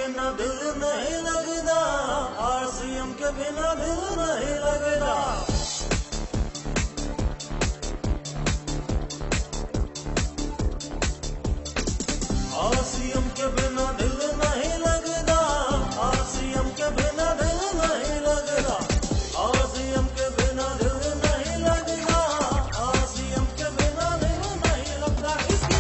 बिना दिल नहीं लगता, आरसीएम के बिना दिल नहीं लगता। आरसीएम के बिना दिल नहीं लगता, आरसीएम के बिना दिल नहीं लगता, आरसीएम के बिना दिल नहीं लगता, आरसीएम के बिना दिल नहीं लगता। इसकी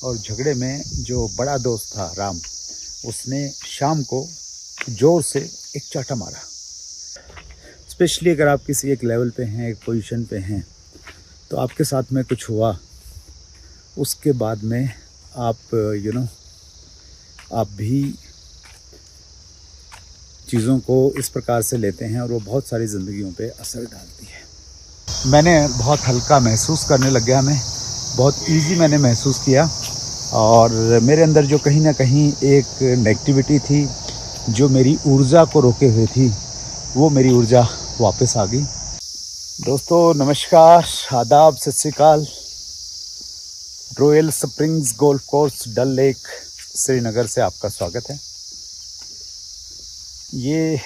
और झगड़े में जो बड़ा दोस्त था राम, उसने शाम को जोर से एक चाटा मारा। स्पेशली अगर आप किसी एक लेवल पे हैं, एक पोजीशन पे हैं, तो आपके साथ में कुछ हुआ, उसके बाद में आप आप भी चीज़ों को इस प्रकार से लेते हैं और वो बहुत सारी ज़िंदगियों पे असर डालती है। मैंने बहुत हल्का महसूस करने लग गया, मैं बहुत इजी मैंने महसूस किया, और मेरे अंदर जो कहीं ना कहीं एक नेगेटिविटी थी जो मेरी ऊर्जा को रोके हुए थी, वो मेरी ऊर्जा वापस आ गई। दोस्तों नमस्कार, आदाब, सत श्री अकाल। रॉयल स्प्रिंग्स गोल्फ कोर्स, डल लेक, श्रीनगर से आपका स्वागत है। ये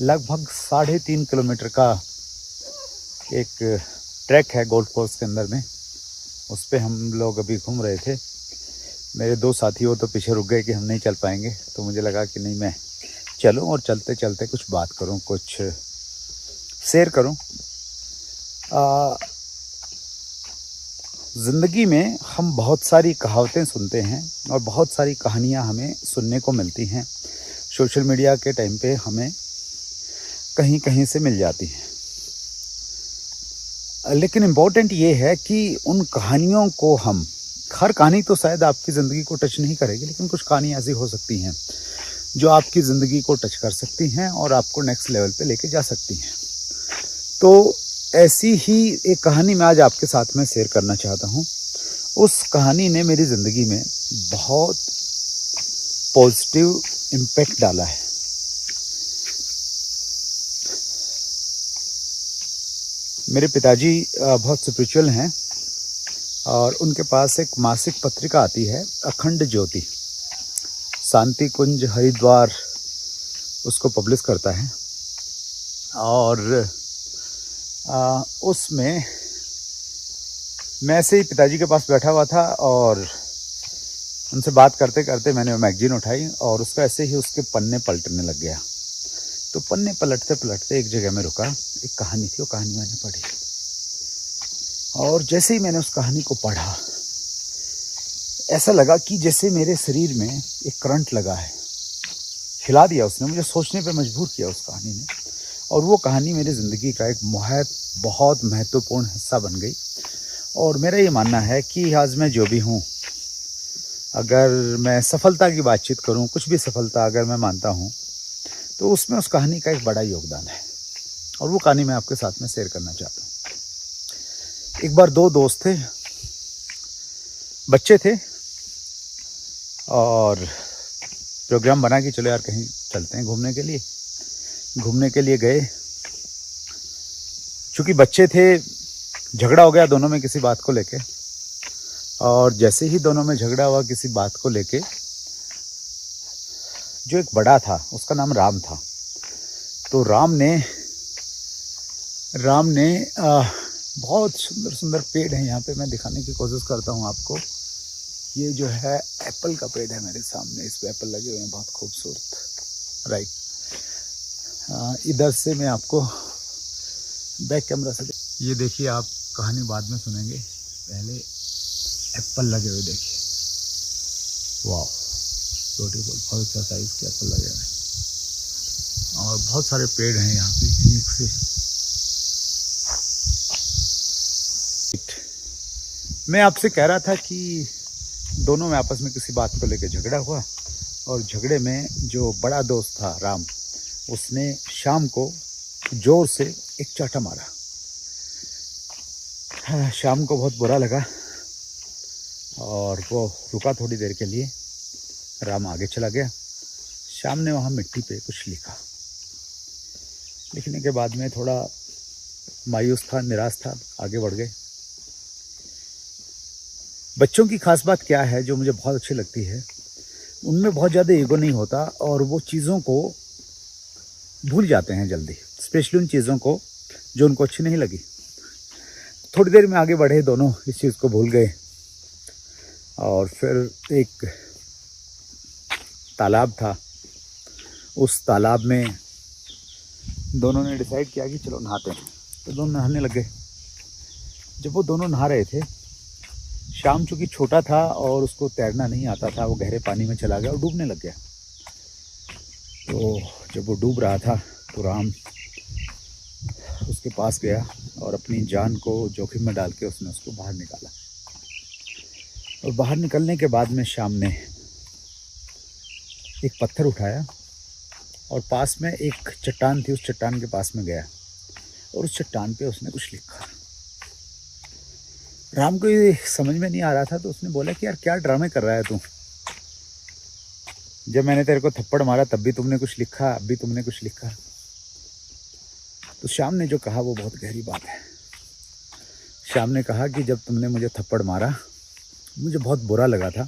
लगभग 3.5 किलोमीटर का एक ट्रैक है गोल्फ कोर्स के अंदर में। उस पे हम लोग अभी घूम रहे थे। मेरे दो साथी वो तो पीछे रुक गए कि हम नहीं चल पाएंगे, तो मुझे लगा कि नहीं, मैं चलूं और चलते चलते कुछ बात करूं, कुछ शेयर करूं। ज़िंदगी में हम बहुत सारी कहावतें सुनते हैं और बहुत सारी कहानियां हमें सुनने को मिलती हैं। सोशल मीडिया के टाइम पे हमें कहीं कहीं से मिल जाती हैं, लेकिन इम्पोर्टेंट ये है कि उन कहानियों को हम, हर कहानी तो शायद आपकी ज़िंदगी को टच नहीं करेगी, लेकिन कुछ कहानियाँ ऐसी हो सकती हैं जो आपकी ज़िंदगी को टच कर सकती हैं और आपको नेक्स्ट लेवल पे लेके जा सकती हैं। तो ऐसी ही एक कहानी मैं आज आपके साथ में शेयर करना चाहता हूँ। उस कहानी ने मेरी ज़िंदगी में बहुत पॉजिटिव इम्पैक्ट डाला है। मेरे पिताजी बहुत स्पिरिचुअल हैं और उनके पास एक मासिक पत्रिका आती है, अखंड ज्योति। शांति कुंज हरिद्वार उसको पब्लिश करता है, और उसमें मैं ऐसे ही पिताजी के पास बैठा हुआ था और उनसे बात करते करते मैंने मैगजीन उठाई और उसका ऐसे ही उसके पन्ने पलटने लग गया। तो पन्ने पलटते पलटते एक जगह में रुका, एक कहानी थी, वो कहानी मैंने पढ़ी, और जैसे ही मैंने उस कहानी को पढ़ा, ऐसा लगा कि जैसे मेरे शरीर में एक करंट लगा है। हिला दिया उसने, मुझे सोचने पे मजबूर किया उस कहानी ने, और वो कहानी मेरी ज़िंदगी का एक बहुत महत्वपूर्ण हिस्सा बन गई। और मेरा ये मानना है कि आज मैं जो भी हूँ, अगर मैं सफलता की बातचीत करूँ, कुछ भी सफलता अगर मैं मानता हूँ, तो उसमें उस कहानी का एक बड़ा योगदान है, और वो कहानी मैं आपके साथ में शेयर करना चाहता हूँ। एक बार दो दोस्त थे, बच्चे थे, और प्रोग्राम बना कि चलो यार कहीं चलते हैं घूमने के लिए। घूमने के लिए गए। चूँकि बच्चे थे, झगड़ा हो गया दोनों में किसी बात को लेके, और जैसे ही दोनों में झगड़ा हुआ किसी बात को लेके, जो एक बड़ा था उसका नाम राम था, तो राम ने बहुत सुंदर सुंदर पेड़ हैं यहाँ पे, मैं दिखाने की कोशिश करता हूँ आपको। ये जो है एप्पल का पेड़ है मेरे सामने, इस पे एप्पल लगे हुए हैं बहुत खूबसूरत, राइट। इधर से मैं आपको बैक कैमरा से ये देखिए, आप कहानी बाद में सुनेंगे, पहले एप्पल लगे हुए देखिए, वाह ब्यूटीफुल, बहुत सा साइज के एप्पल लगे हुए हैं, और बहुत सारे पेड़ हैं यहाँ पे एक से। मैं आपसे कह रहा था कि दोनों में आपस में किसी बात को लेकर झगड़ा हुआ, और झगड़े में जो बड़ा दोस्त था राम, उसने शाम को जोर से एक चाटा मारा। शाम को बहुत बुरा लगा और वो रुका थोड़ी देर के लिए। राम आगे चला गया। शाम ने वहाँ मिट्टी पे कुछ लिखा। लिखने के बाद में थोड़ा मायूस था, निराश था, आगे बढ़ गए। बच्चों की खास बात क्या है जो मुझे बहुत अच्छी लगती है, उनमें बहुत ज़्यादा ईगो नहीं होता और वो चीज़ों को भूल जाते हैं जल्दी, स्पेशली उन चीज़ों को जो उनको अच्छी नहीं लगी। थोड़ी देर में आगे बढ़े, दोनों इस चीज़ को भूल गए और फिर एक तालाब था, उस तालाब में दोनों ने डिसाइड किया कि चलो नहाते हैं, तो दोनों नहाने लग गए। जब वो दोनों नहा रहे थे, शाम चूँकि छोटा था और उसको तैरना नहीं आता था, वो गहरे पानी में चला गया और डूबने लग गया। तो जब वो डूब रहा था तो राम उसके पास गया और अपनी जान को जोखिम में डाल के उसने उसको बाहर निकाला। और बाहर निकलने के बाद में श्याम ने एक पत्थर उठाया और पास में एक चट्टान थी, उस चट्टान के पास में गया और उस चट्टान पे उसने कुछ लिखा। राम को ये समझ में नहीं आ रहा था, तो उसने बोला कि यार क्या ड्रामे कर रहा है तू, जब मैंने तेरे को थप्पड़ मारा तब भी तुमने कुछ लिखा, अब भी तुमने कुछ लिखा। तो श्याम ने जो कहा वो बहुत गहरी बात है। श्याम ने कहा कि जब तुमने मुझे थप्पड़ मारा मुझे बहुत बुरा लगा था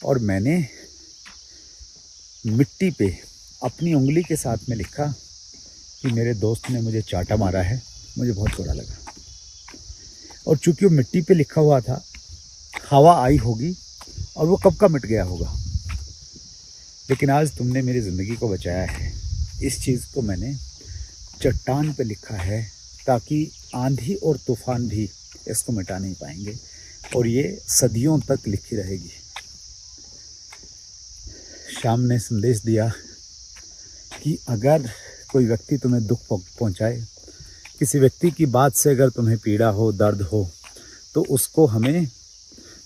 और मैंने मिट्टी पे अपनी उंगली के साथ में लिखा कि मेरे दोस्त ने मुझे चाटा मारा है, मुझे बहुत बुरा लगा। और चूंकि वो मिट्टी पे लिखा हुआ था, हवा आई होगी और वो कब का मिट गया होगा, लेकिन आज तुमने मेरी ज़िंदगी को बचाया है। इस चीज़ को मैंने चट्टान पे लिखा है ताकि आंधी और तूफान भी इसको मिटा नहीं पाएंगे और ये सदियों तक लिखी रहेगी। श्याम ने संदेश दिया कि अगर कोई व्यक्ति तुम्हें दुख पहुंचाए, किसी व्यक्ति की बात से अगर तुम्हें पीड़ा हो, दर्द हो, तो उसको हमें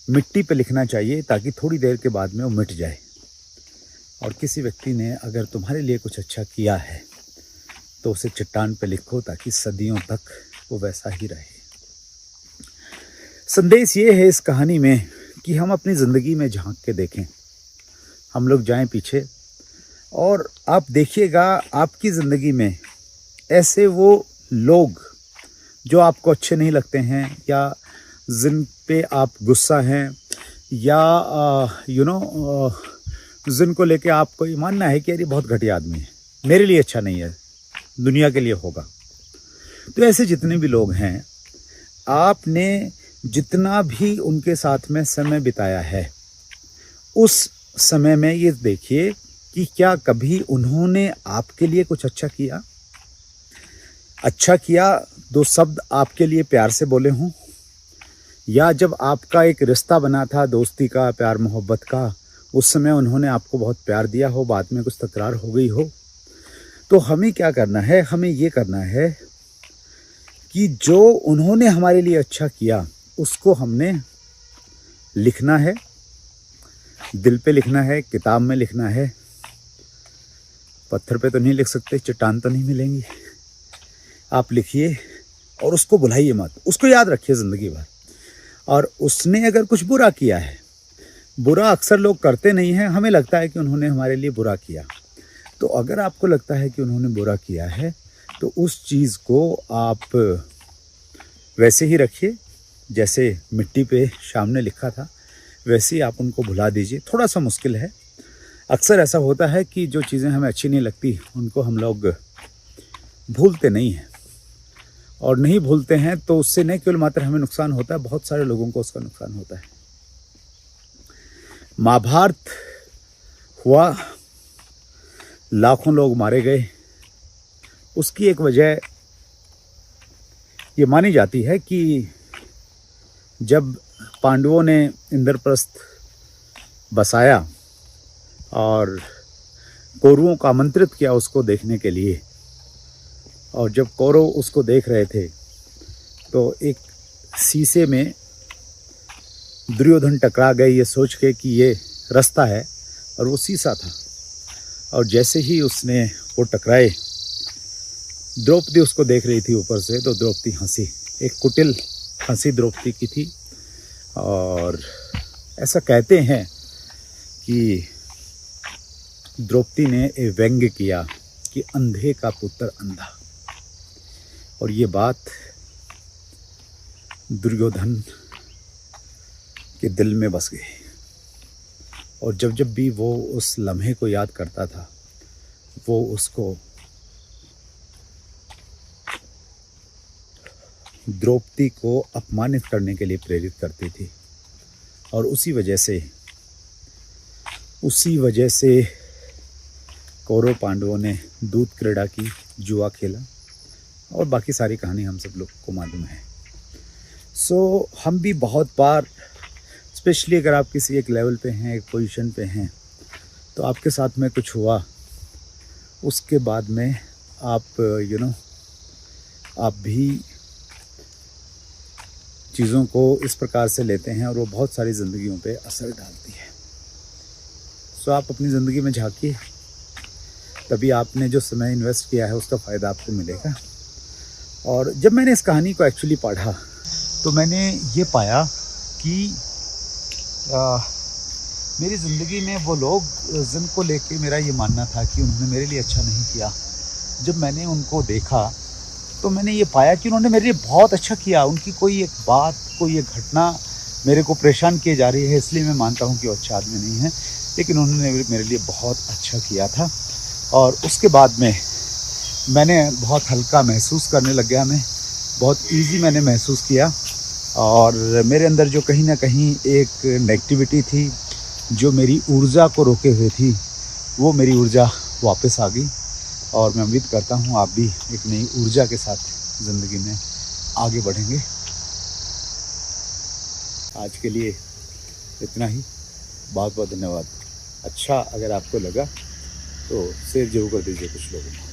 मिट्टी पे लिखना चाहिए ताकि थोड़ी देर के बाद में वो मिट जाए। और किसी व्यक्ति ने अगर तुम्हारे लिए कुछ अच्छा किया है तो उसे चट्टान पे लिखो ताकि सदियों तक वो वैसा ही रहे। संदेश ये है इस कहानी में कि हम अपनी ज़िंदगी में झांक के देखें, हम लोग जाएं पीछे और आप देखिएगा आपकी ज़िंदगी में ऐसे वो लोग जो आपको अच्छे नहीं लगते हैं या जिन पे आप गुस्सा हैं या जिनको लेके आपको ये मानना है कि यार ये बहुत घटिया आदमी है, मेरे लिए अच्छा नहीं है, दुनिया के लिए होगा। तो ऐसे जितने भी लोग हैं, आपने जितना भी उनके साथ में समय बिताया है, उस समय में ये देखिए कि क्या कभी उन्होंने आपके लिए कुछ अच्छा किया? अच्छा किया, दो शब्द आपके लिए प्यार से बोले हों, या जब आपका एक रिश्ता बना था दोस्ती का, प्यार मोहब्बत का, उस समय उन्होंने आपको बहुत प्यार दिया हो, बाद में कुछ तकरार हो गई हो। तो हमें क्या करना है? हमें ये करना है कि जो उन्होंने हमारे लिए अच्छा किया उसको हमने लिखना है, दिल पे लिखना है, किताब में लिखना है। पत्थर पे तो नहीं लिख सकते, चट्टान तो नहीं मिलेंगी। आप लिखिए और उसको भुलाइए मत, उसको याद रखिए ज़िंदगी भर। और उसने अगर कुछ बुरा किया है, बुरा अक्सर लोग करते नहीं हैं, हमें लगता है कि उन्होंने हमारे लिए बुरा किया। तो अगर आपको लगता है कि उन्होंने बुरा किया है तो उस चीज़ को आप वैसे ही रखिए जैसे मिट्टी पे श्याम ने लिखा था, वैसे ही आप उनको भुला दीजिए। थोड़ा सा मुश्किल है, अक्सर ऐसा होता है कि जो चीज़ें हमें अच्छी नहीं लगती उनको हम लोग भूलते नहीं हैं, और नहीं भूलते हैं तो उससे न केवल मात्र हमें नुकसान होता है, बहुत सारे लोगों को उसका नुकसान होता है। महाभारत हुआ, लाखों लोग मारे गए। उसकी एक वजह ये मानी जाती है कि जब पांडवों ने इंद्रप्रस्थ बसाया और कौरवों को आमंत्रित किया उसको देखने के लिए, और जब कौरव उसको देख रहे थे तो एक शीशे में दुर्योधन टकरा गए ये सोच के कि ये रास्ता है, और वो शीशा था। और जैसे ही उसने वो टकराए, द्रौपदी उसको देख रही थी ऊपर से, तो द्रौपदी हंसी, एक कुटिल हंसी द्रौपदी की थी। और ऐसा कहते हैं कि द्रौपदी ने एक व्यंग्य किया कि अंधे का पुत्र अंधा, और ये बात दुर्योधन कि दिल में बस गए। और जब जब भी वो उस लम्हे को याद करता था, वो उसको द्रौपदी को अपमानित करने के लिए प्रेरित करती थी। और उसी वजह से कौरव पांडवों ने दूत क्रीड़ा की, जुआ खेला, और बाकी सारी कहानी हम सब लोग को मालूम है। सो हम भी बहुत बार, स्पेशली अगर आप किसी एक लेवल पे हैं, एक पोजीशन पे हैं, तो आपके साथ में कुछ हुआ, उसके बाद में आप आप भी चीज़ों को इस प्रकार से लेते हैं और वो बहुत सारी ज़िंदगियों पे असर डालती है। सो आप अपनी ज़िंदगी में झांकिए, तभी आपने जो समय इन्वेस्ट किया है उसका फ़ायदा आपको मिलेगा। और जब मैंने इस कहानी को एक्चुअली पढ़ा तो मैंने ये पाया कि मेरी ज़िंदगी में वो लोग जिनको लेके मेरा ये मानना था कि उन्होंने मेरे लिए अच्छा नहीं किया, जब मैंने उनको देखा तो मैंने ये पाया कि उन्होंने मेरे लिए बहुत अच्छा किया। उनकी कोई एक बात, कोई एक घटना मेरे को परेशान किए जा रही है, इसलिए मैं मानता हूँ कि वो अच्छा आदमी नहीं है, लेकिन उन्होंने मेरे लिए बहुत अच्छा किया था। और उसके बाद में मैंने बहुत हल्का महसूस करने लग गया, मैं बहुत ईजी मैंने महसूस किया। और मेरे अंदर जो कहीं ना कहीं एक नेगेटिविटी थी, जो मेरी ऊर्जा को रोके हुए थी, वो मेरी ऊर्जा वापस आ गई। और मैं उम्मीद करता हूँ आप भी एक नई ऊर्जा के साथ ज़िंदगी में आगे बढ़ेंगे। आज के लिए इतना ही, बहुत बहुत धन्यवाद। अच्छा अगर आपको लगा तो शेयर जरूर कर दीजिए कुछ लोगों को।